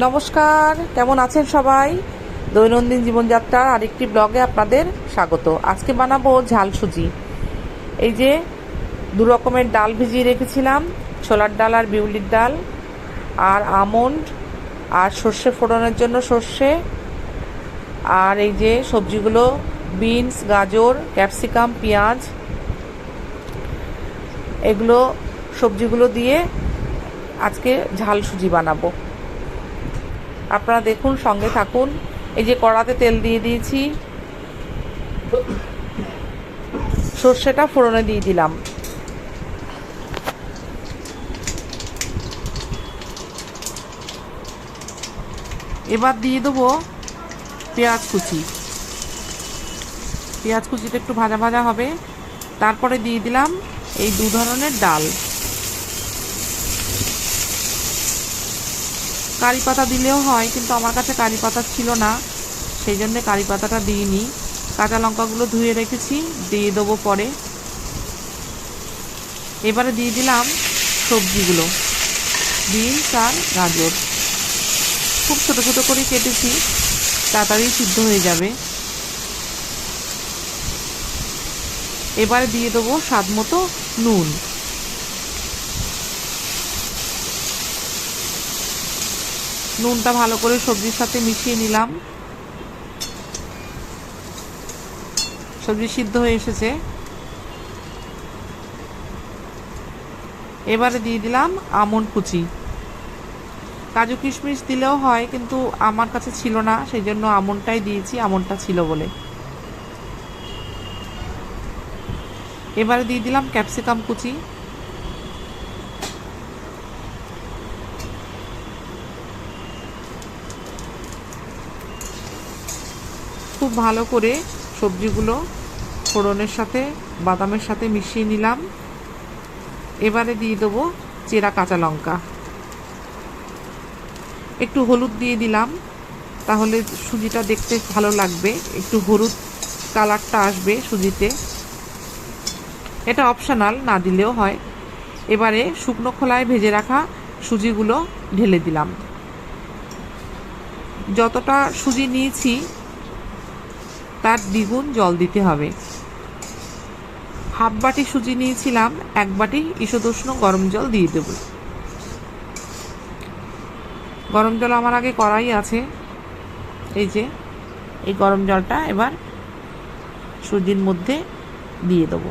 নমস্কার, কেমন আছেন সবাই? দৈনন্দিন জীবনযাত্রার আরেকটি ব্লগে আপনাদের স্বাগত। আজকে বানাবো ঝাল সুজি। এই যে দু রকমের ডাল ভিজিয়ে রেখেছিলাম, ছোলার ডাল আর বিউলির ডাল, আর আমন্ড, আর সর্ষে ফোড়নের জন্য সর্ষে, আর এই যে সবজিগুলো বিনস, গাজর, ক্যাপসিকাম, পেঁয়াজ, এগুলো সবজিগুলো দিয়ে আজকে ঝাল সুজি বানাবো। আপনারা দেখুন, সঙ্গে থাকুন। এই যে কড়াতে তেল দিয়ে দিয়েছি, সর্ষেটা ফোড়নে দিয়ে দিলাম। এবার দিয়ে দেবো পেঁয়াজ কুচি। পেঁয়াজ কুচিটা একটু ভাজা ভাজা হবে। তারপরে দিয়ে দিলাম এই দু ধরনের ডাল। কারি পাতা দিলেও হয়, কিন্তু আমার কাছে কারি পাতা ছিল না, সেই জন্যে কারি পাতাটা দিইনি। কাঁচা লঙ্কাগুলো ধুয়ে রেখেছি, দিয়ে দেবো পরে। এবারে দিয়ে দিলাম সবজিগুলো, বিনস আর গাজর। খুব ছোটো ছোটো করে কেটেছি, তাড়াতাড়ি সিদ্ধ হয়ে যাবে। এবারে দিয়ে দেবো স্বাদ মতো নুন। নুনটা ভালো করে সবজির সাথে মিশিয়ে নিলাম। সবজি সিদ্ধ হয়ে এসেছে। এবারে দিয়ে দিলাম আমন্ড কুচি। কাজু কিশমিশ দিলেও হয়, কিন্তু আমার কাছে ছিল না, সেই জন্য আমন্ডটাই দিয়েছি, আমন্ডটা ছিল বলে। এবারে দিয়ে দিলাম ক্যাপসিকাম কুচি। খুব ভালো করে সবজিগুলো ফোড়নের সাথে, বাদামের সাথে মিশিয়ে নিলাম। এবারে দিয়ে দেবো চেরা কাঁচা লঙ্কা। একটু হলুদ দিয়ে দিলাম, তাহলে সুজিটা দেখতে ভালো লাগবে, একটু হলুদ কালারটা আসবে সুজিতে। এটা অপশনাল, না দিলেও হয়। এবারে শুকনো খোলায় ভেজে রাখা সুজিগুলো ঢেলে দিলাম। যতটা সুজি নিয়েছি তার দ্বিগুণ জল দিতে হবে। হাফ বাটি সুজি নিয়েছিলাম, 1 বাটি ঈষদুষ্ণ গরম জল দিয়ে দেব। গরম জল আমার আগে করাই আছে। এই যে এই গরম জলটা এবার সুজির মধ্যে দিয়ে দেব।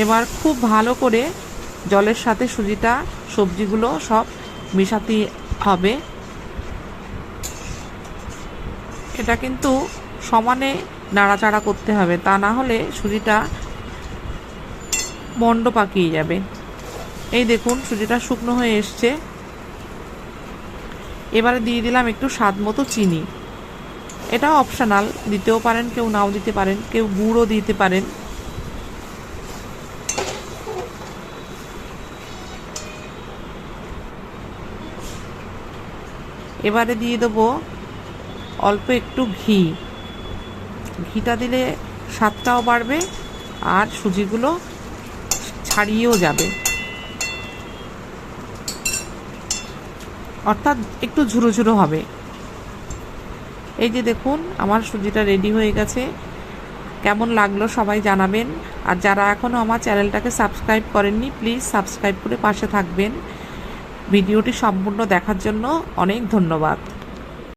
এবার খুব ভালো করে জলের সাথে সুজিটা, সবজিগুলো সব মেশাতে হবে। এটা কিন্তু সমানে নাড়াচাড়া করতে হবে, তা না হলে সুজিটা মন্ড পাকিয়ে যাবে। এই দেখুন সুজিটা শুকনো হয়ে এসছে। এবারে দিয়ে দিলাম একটু স্বাদ মতো চিনি। এটা অপশনাল, দিতেও পারেন, কেউ নাও দিতে পারেন, কেউ গুড়ও দিতে পারেন। এবারে দিয়ে দেবো অল্প একটু ঘি। ঘিটা দিলে স্বাদটাও বাড়বে আর সুজিগুলো ছাড়িয়েও যাবে, অর্থাৎ একটু ঝুরো ঝুরো হবে। এই যে দেখুন আমার সুজিটা রেডি হয়ে গেছে। কেমন লাগলো সবাই জানাবেন। আর যারা এখনও আমার চ্যানেলটাকে সাবস্ক্রাইব করেননি, প্লিজ সাবস্ক্রাইব করে পাশে থাকবেন। ভিডিওটি সম্পূর্ণ দেখার জন্য অনেক ধন্যবাদ।